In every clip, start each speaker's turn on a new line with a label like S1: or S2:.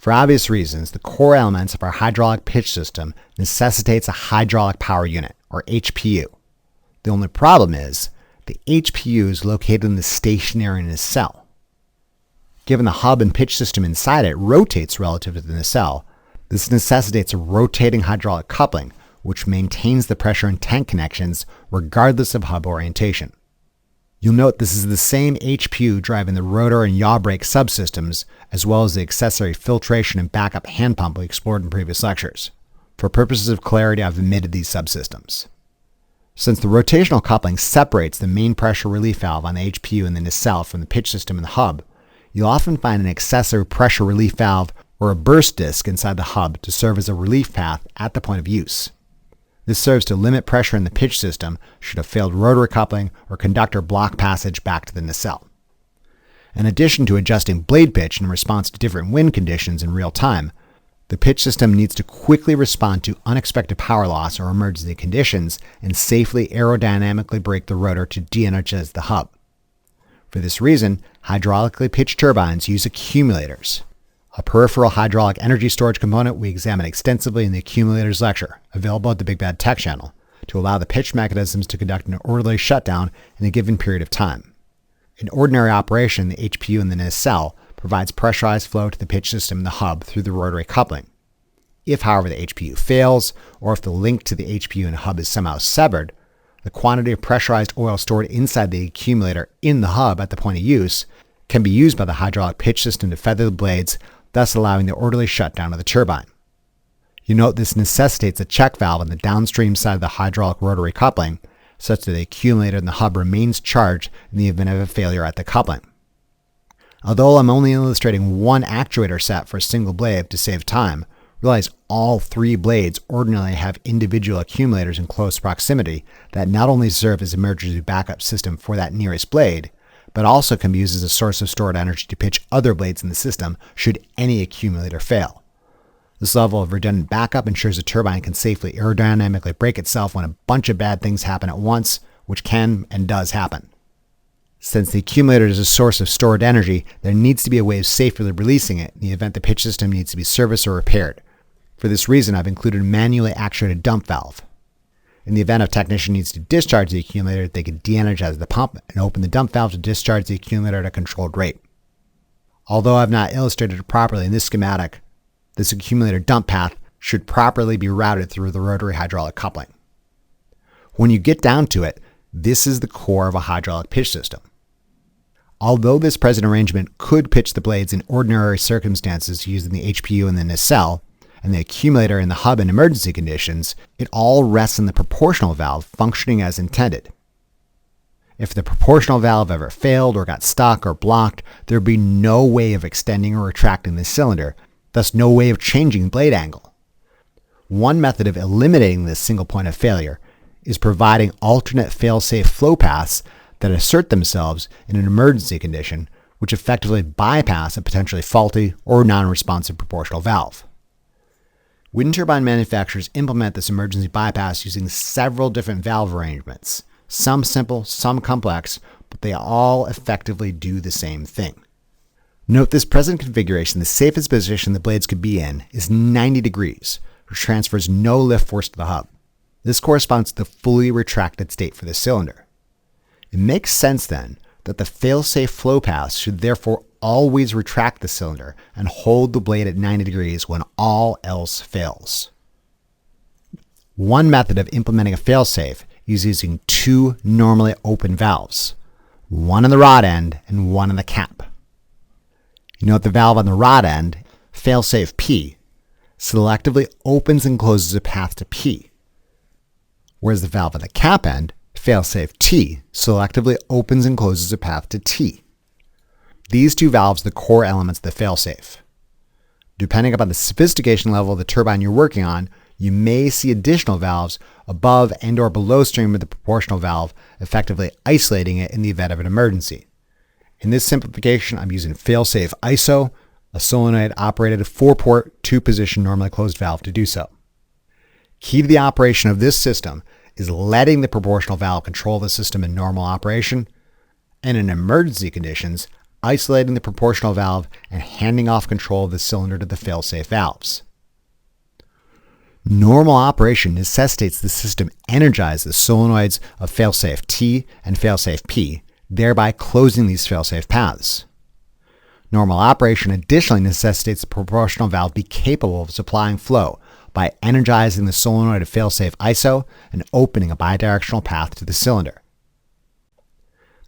S1: For obvious reasons, the core elements of our hydraulic pitch system necessitates a hydraulic power unit, or HPU. The only problem is, the HPU is located in the stationary nacelle. Given the hub and pitch system inside it rotates relative to the nacelle, this necessitates a rotating hydraulic coupling, which maintains the pressure and tank connections regardless of hub orientation. You'll note this is the same HPU driving the rotor and yaw brake subsystems, as well as the accessory filtration and backup hand pump we explored in previous lectures. For purposes of clarity, I've omitted these subsystems. Since the rotational coupling separates the main pressure relief valve on the HPU and the nacelle from the pitch system and the hub, you'll often find an accessory pressure relief valve or a burst disc inside the hub to serve as a relief path at the point of use. This serves to limit pressure in the pitch system should a failed rotary coupling or conductor block passage back to the nacelle. In addition to adjusting blade pitch in response to different wind conditions in real time, the pitch system needs to quickly respond to unexpected power loss or emergency conditions and safely aerodynamically brake the rotor to de-energize the hub. For this reason, hydraulically pitched turbines use accumulators, a peripheral hydraulic energy storage component we examine extensively in the accumulators lecture, available at the Big Bad Tech channel, to allow the pitch mechanisms to conduct an orderly shutdown in a given period of time. In ordinary operation, the HPU in the nacelle provides pressurized flow to the pitch system in the hub through the rotary coupling. If, however, the HPU fails, or if the link to the HPU and hub is somehow severed, the quantity of pressurized oil stored inside the accumulator in the hub at the point of use can be used by the hydraulic pitch system to feather the blades, thus allowing the orderly shutdown of the turbine. You note this necessitates a check valve on the downstream side of the hydraulic rotary coupling, such that the accumulator in the hub remains charged in the event of a failure at the coupling. Although I'm only illustrating one actuator set for a single blade to save time, realize all three blades ordinarily have individual accumulators in close proximity that not only serve as emergency backup system for that nearest blade, but also can be used as a source of stored energy to pitch other blades in the system should any accumulator fail. This level of redundant backup ensures a turbine can safely aerodynamically brake itself when a bunch of bad things happen at once, which can and does happen. Since the accumulator is a source of stored energy, there needs to be a way of safely releasing it in the event the pitch system needs to be serviced or repaired. For this reason, I've included a manually actuated dump valve. In the event a technician needs to discharge the accumulator, they can de-energize the pump and open the dump valve to discharge the accumulator at a controlled rate. Although I've not illustrated it properly in this schematic, this accumulator dump path should properly be routed through the rotary hydraulic coupling. When you get down to it, this is the core of a hydraulic pitch system. Although this present arrangement could pitch the blades in ordinary circumstances using the HPU and the nacelle, and the accumulator in the hub in emergency conditions, it all rests in the proportional valve functioning as intended. If the proportional valve ever failed or got stuck or blocked, there would be no way of extending or retracting the cylinder, thus no way of changing blade angle. One method of eliminating this single point of failure is providing alternate fail-safe flow paths that assert themselves in an emergency condition, which effectively bypass a potentially faulty or non-responsive proportional valve. Wind turbine manufacturers implement this emergency bypass using several different valve arrangements, some simple, some complex, but they all effectively do the same thing. Note this present configuration, the safest position the blades could be in is 90 degrees, which transfers no lift force to the hub. This corresponds to the fully retracted state for the cylinder. It makes sense then that the fail-safe flow paths should therefore always retract the cylinder and hold the blade at 90 degrees when all else fails. One method of implementing a fail-safe is using two normally open valves, one on the rod end and one on the cap. You note the valve on the rod end, fail-safe P, selectively opens and closes a path to P, whereas the valve on the cap end, fail-safe T, selectively opens and closes a path to T. These two valves are the core elements of the fail-safe. Depending upon the sophistication level of the turbine you're working on, you may see additional valves above and or below stream of the proportional valve, effectively isolating it in the event of an emergency. In this simplification, I'm using fail-safe ISO, a solenoid-operated 4-port, 2-position normally closed valve to do so. Key to the operation of this system is letting the proportional valve control the system in normal operation, and in emergency conditions, isolating the proportional valve and handing off control of the cylinder to the fail-safe valves. Normal operation necessitates the system energize the solenoids of failsafe T and failsafe P, thereby closing these failsafe paths. Normal operation additionally necessitates the proportional valve be capable of supplying flow by energizing the solenoid of failsafe ISO and opening a bidirectional path to the cylinder.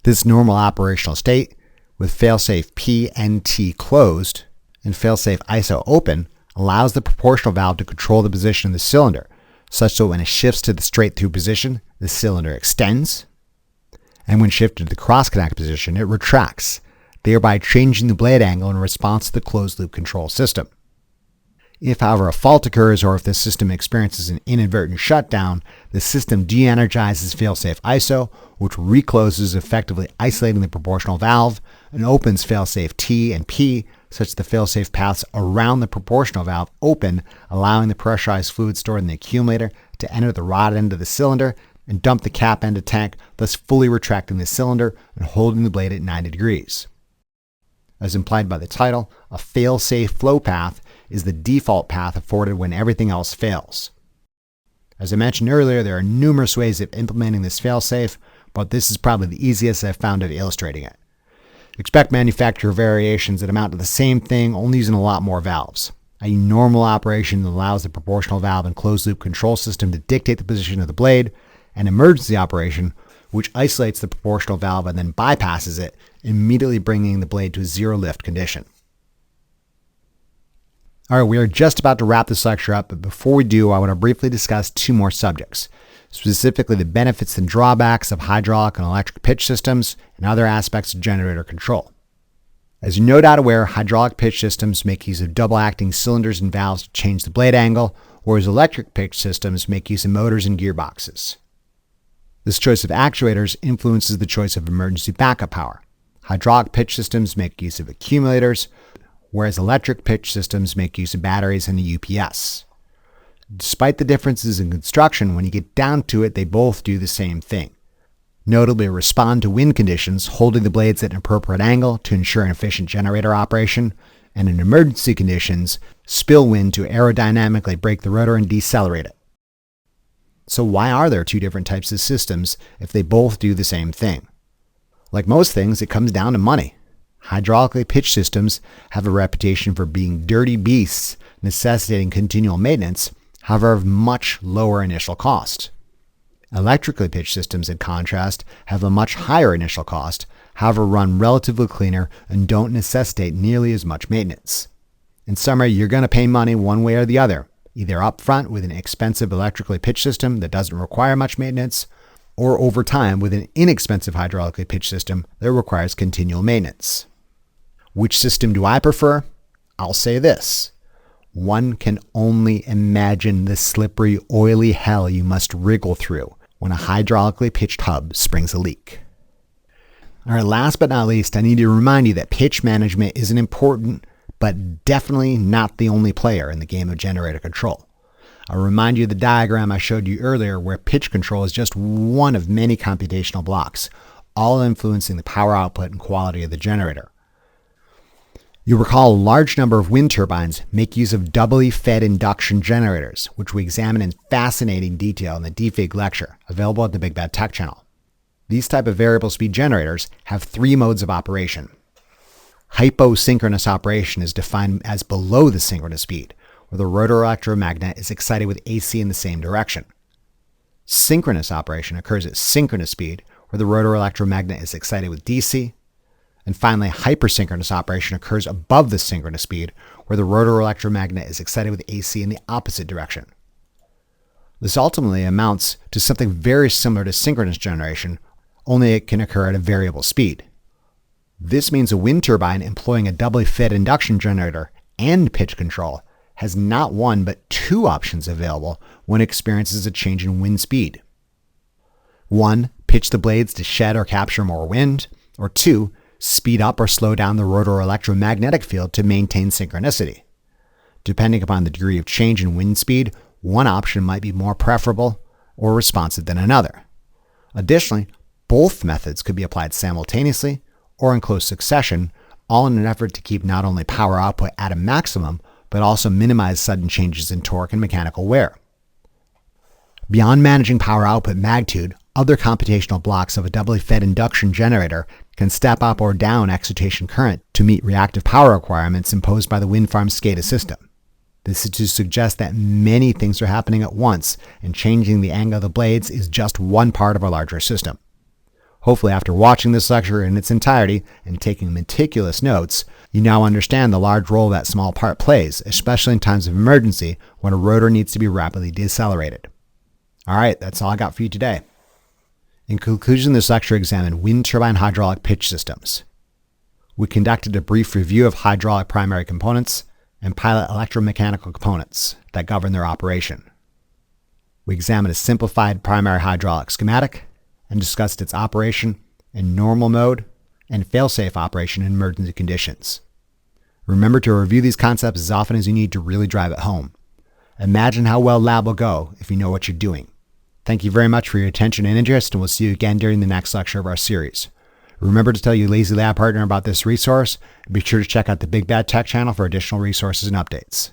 S1: This normal operational state, with failsafe P and T closed and failsafe ISO open, allows the proportional valve to control the position of the cylinder, such that when it shifts to the straight-through position, the cylinder extends, and when shifted to the cross-connect position, it retracts, thereby changing the blade angle in response to the closed-loop control system. If, however, a fault occurs or if the system experiences an inadvertent shutdown, the system de-energizes failsafe ISO, which recloses, effectively isolating the proportional valve, and opens failsafe T and P, such that the failsafe paths around the proportional valve open, allowing the pressurized fluid stored in the accumulator to enter the rod end of the cylinder and dump the cap end of tank, thus fully retracting the cylinder and holding the blade at 90 degrees. As implied by the title, a fail-safe flow path is the default path afforded when everything else fails. As I mentioned earlier, there are numerous ways of implementing this fail-safe, but this is probably the easiest I've found of illustrating it. Expect manufacturer variations that amount to the same thing, only using a lot more valves. A normal operation that allows the proportional valve and closed-loop control system to dictate the position of the blade, and emergency operation, which isolates the proportional valve and then bypasses it, immediately bringing the blade to a zero lift condition. All right, we are just about to wrap this lecture up, but before we do, I want to briefly discuss two more subjects, specifically the benefits and drawbacks of hydraulic and electric pitch systems and other aspects of generator control. As you're no doubt aware, hydraulic pitch systems make use of double-acting cylinders and valves to change the blade angle, whereas electric pitch systems make use of motors and gearboxes. This choice of actuators influences the choice of emergency backup power. Hydraulic pitch systems make use of accumulators, whereas electric pitch systems make use of batteries and a UPS. Despite the differences in construction, when you get down to it, they both do the same thing. Notably, respond to wind conditions, holding the blades at an appropriate angle to ensure an efficient generator operation, and in emergency conditions, spill wind to aerodynamically brake the rotor and decelerate it. So why are there two different types of systems if they both do the same thing? Like most things, it comes down to money. Hydraulically pitched systems have a reputation for being dirty beasts, necessitating continual maintenance, however of much lower initial cost. Electrically pitched systems, in contrast, have a much higher initial cost, however run relatively cleaner and don't necessitate nearly as much maintenance. In summary, you're going to pay money one way or the other, either upfront with an expensive electrically pitched system that doesn't require much maintenance, or over time with an inexpensive hydraulically pitched system that requires continual maintenance. Which system do I prefer? I'll say this. One can only imagine the slippery, oily hell you must wriggle through when a hydraulically pitched hub springs a leak. All right, last but not least, I need to remind you that pitch management is an important, but definitely not the only player in the game of generator control. I'll remind you of the diagram I showed you earlier where pitch control is just one of many computational blocks, all influencing the power output and quality of the generator. You'll recall a large number of wind turbines make use of doubly fed induction generators, which we examine in fascinating detail in the DFIG lecture, available at the Big Bad Tech channel. These type of variable speed generators have three modes of operation. Hyposynchronous operation is defined as below the synchronous speed, where the rotor electromagnet is excited with AC in the same direction. Synchronous operation occurs at synchronous speed, where the rotor electromagnet is excited with DC. And finally, hypersynchronous operation occurs above the synchronous speed, where the rotor electromagnet is excited with AC in the opposite direction. This ultimately amounts to something very similar to synchronous generation, only it can occur at a variable speed. This means a wind turbine employing a doubly fed induction generator and pitch control has not one but two options available when it experiences a change in wind speed. 1. Pitch the blades to shed or capture more wind, or 2. Speed up or slow down the rotor electromagnetic field to maintain synchronicity. Depending upon the degree of change in wind speed, one option might be more preferable or responsive than another. Additionally, both methods could be applied simultaneously or in close succession, all in an effort to keep not only power output at a maximum, but also minimize sudden changes in torque and mechanical wear. Beyond managing power output magnitude, other computational blocks of a doubly fed induction generator can step up or down excitation current to meet reactive power requirements imposed by the wind farm's SCADA system. This is to suggest that many things are happening at once, and changing the angle of the blades is just one part of a larger system. Hopefully, after watching this lecture in its entirety and taking meticulous notes, you now understand the large role that small part plays, especially in times of emergency when a rotor needs to be rapidly decelerated. All right, that's all I got for you today. In conclusion, this lecture examined wind turbine hydraulic pitch systems. We conducted a brief review of hydraulic primary components and pilot electromechanical components that govern their operation. We examined a simplified primary hydraulic schematic and discussed its operation in normal mode and fail-safe operation in emergency conditions. Remember to review these concepts as often as you need to really drive it home. Imagine how well lab will go if you know what you're doing. Thank you very much for your attention and interest, and we'll see you again during the next lecture of our series. Remember to tell your Lazy Lab partner about this resource, and be sure to check out the Big Bad Tech channel for additional resources and updates.